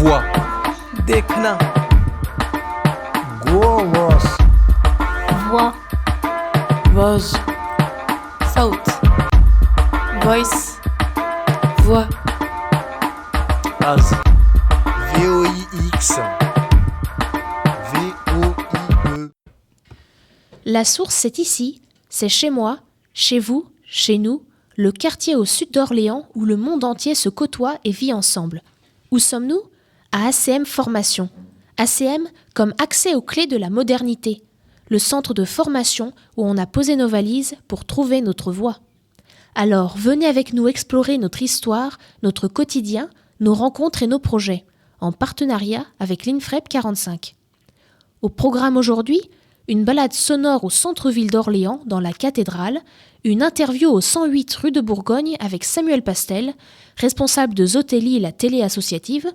Voix. देखना. Głos. Voix. Voz. صوت. Voice. Voix. Az. VOIX. VOIE. La source, c'est ici, c'est chez moi, chez vous, chez nous, le quartier au sud d'Orléans où le monde entier se côtoie et vit ensemble. Où sommes-nous ? À ACM Formation. ACM comme accès aux clés de la modernité, le centre de formation où on a posé nos valises pour trouver notre voie. Alors venez avec nous explorer notre histoire, notre quotidien, nos rencontres et nos projets, en partenariat avec l'INFREP 45. Au programme aujourd'hui, une balade sonore au centre-ville d'Orléans, dans la cathédrale, une interview au 108 rue de Bourgogne avec Samuel Pastel, responsable de Zotelli, la télé associative,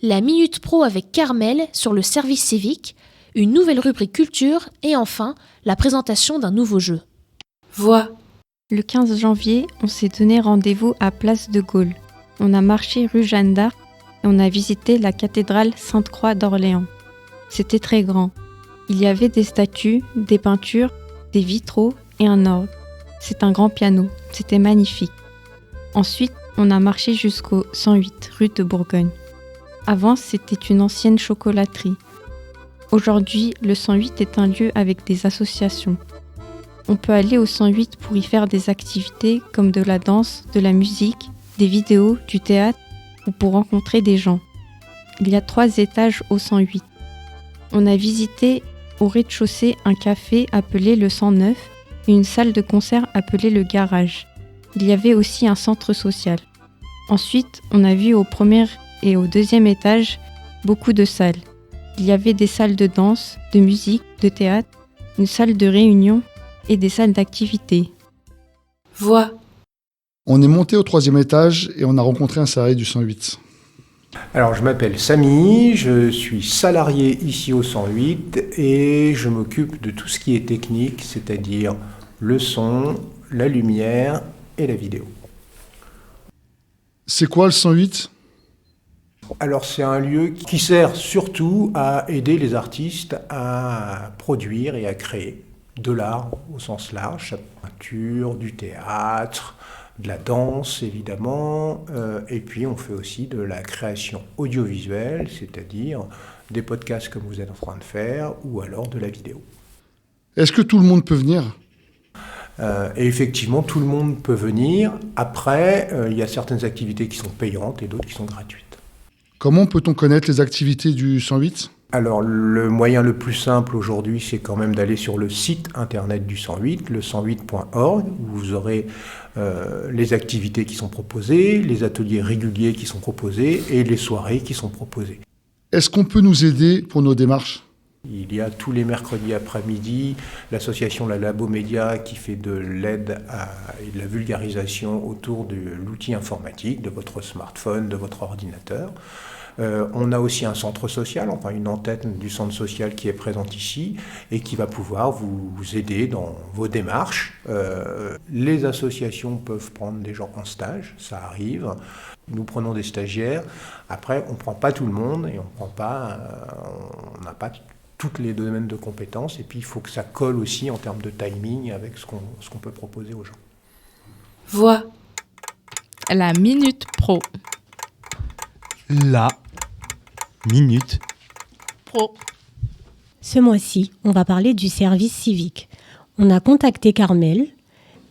la Minute Pro avec Carmel sur le service civique, une nouvelle rubrique culture et enfin la présentation d'un nouveau jeu. Voix. Le 15 janvier, on s'est donné rendez-vous à Place de Gaulle. On a marché rue Jeanne d'Arc et on a visité la cathédrale Sainte-Croix d'Orléans. C'était très grand. Il y avait des statues, des peintures, des vitraux et un orgue. C'est un grand piano. C'était magnifique. Ensuite, on a marché jusqu'au 108 rue de Bourgogne. Avant, c'était une ancienne chocolaterie. Aujourd'hui, le 108 est un lieu avec des associations. On peut aller au 108 pour y faire des activités comme de la danse, de la musique, des vidéos, du théâtre ou pour rencontrer des gens. Il y a 3 étages au 108. On a visité au rez-de-chaussée un café appelé le 109 et une salle de concert appelée le garage. Il y avait aussi un centre social. Ensuite, on a vu au premier et au 2e étage beaucoup de salles. Il y avait des salles de danse, de musique, de théâtre, une salle de réunion et des salles d'activité. Voix. On est monté au 3e étage et on a rencontré un salarié du 108. Alors, je m'appelle Samy, je suis salarié ici au 108 et je m'occupe de tout ce qui est technique, c'est-à-dire le son, la lumière et la vidéo. C'est quoi le 108 ? Alors, c'est un lieu qui sert surtout à aider les artistes à produire et à créer de l'art au sens large, la peinture, du théâtre, de la danse évidemment, et puis on fait aussi de la création audiovisuelle, c'est-à-dire des podcasts comme vous êtes en train de faire, ou alors de la vidéo. Est-ce que tout le monde peut venir ? Et effectivement, tout le monde peut venir. Après, il y a certaines activités qui sont payantes et d'autres qui sont gratuites. Comment peut-on connaître les activités du 108 ? Alors, le moyen le plus simple aujourd'hui, c'est quand même d'aller sur le site internet du 108, le 108.org, où vous aurez les activités qui sont proposées, les ateliers réguliers qui sont proposés et les soirées qui sont proposées. Est-ce qu'on peut nous aider pour nos démarches ? Il y a tous les mercredis après-midi l'association La Labo Média qui fait de l'aide et de la vulgarisation autour de l'outil informatique, de votre smartphone, de votre ordinateur. On a aussi un centre social, enfin une antenne du centre social qui est présente ici et qui va pouvoir vous aider dans vos démarches. Les associations peuvent prendre des gens en stage, ça arrive. Nous prenons des stagiaires. Après, on ne prend pas tout le monde et on n'a pas tous les domaines de compétences. Et puis, il faut que ça colle aussi en termes de timing avec ce qu'on peut proposer aux gens. Voix. La Minute Pro. La Minute Pro. Ce mois-ci, on va parler du service civique. On a contacté Carmel.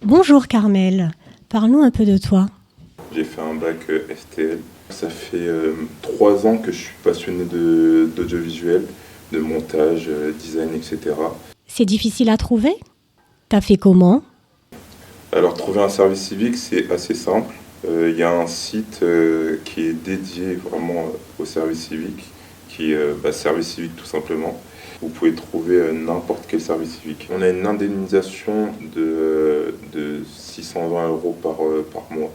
Bonjour Carmel, parle-nous un peu de toi. J'ai fait un bac STL. Ça fait 3 ans que je suis passionné d'audiovisuel, de montage, design, etc. C'est difficile à trouver ? T'as fait comment ? Alors, trouver un service civique, c'est assez simple. Il y a un site qui est dédié vraiment au service civique, qui est Service civique tout simplement. Vous pouvez trouver n'importe quel service civique. On a une indemnisation de 620 € par mois.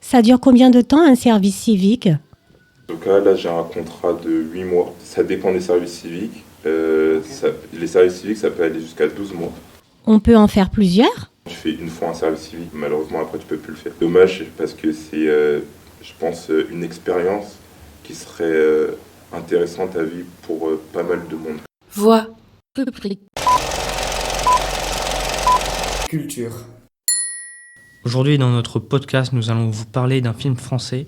Ça dure combien de temps un service civique ? En tout cas, là, j'ai un contrat de 8 mois. Ça dépend des services civiques. Les services civiques, ça peut aller jusqu'à 12 mois. On peut en faire plusieurs ? Je fais une fois un service civique, malheureusement, après, tu peux plus le faire. Dommage, parce que c'est, je pense, une expérience qui serait intéressante à vivre pour pas mal de monde. Voix. Rubrique. Culture. Aujourd'hui, dans notre podcast, nous allons vous parler d'un film français.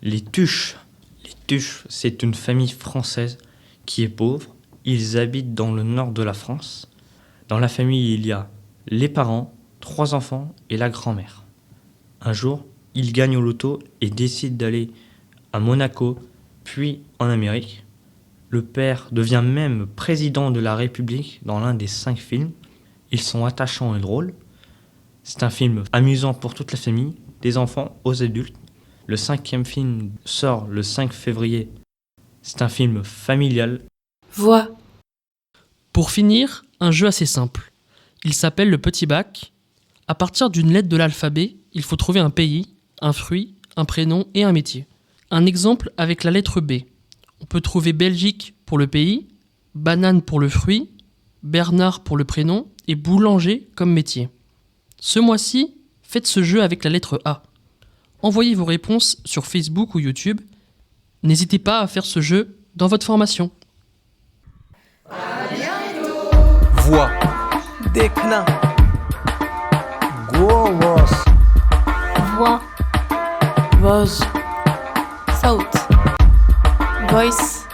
Les Tuches. Les Tuches, c'est une famille française qui est pauvre. Ils habitent dans le nord de la France. Dans la famille, il y a les parents, 3 enfants et la grand-mère. Un jour, ils gagnent au loto et décident d'aller à Monaco, puis en Amérique. Le père devient même président de la République dans l'un des 5 films. Ils sont attachants et drôles. C'est un film amusant pour toute la famille, des enfants aux adultes. Le 5e film sort le 5 février. C'est un film familial. Voix. Pour finir, un jeu assez simple. Il s'appelle le Petit Bac. À partir d'une lettre de l'alphabet, il faut trouver un pays, un fruit, un prénom et un métier. Un exemple avec la lettre B. On peut trouver Belgique pour le pays, banane pour le fruit, Bernard pour le prénom et boulanger comme métier. Ce mois-ci, faites ce jeu avec la lettre A. Envoyez vos réponses sur Facebook ou YouTube. N'hésitez pas à faire ce jeu dans votre formation. Voix. Dekna. Golos. Voix. Voz. Saut. Voice.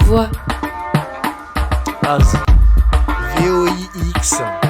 Voix. Az. VOIX.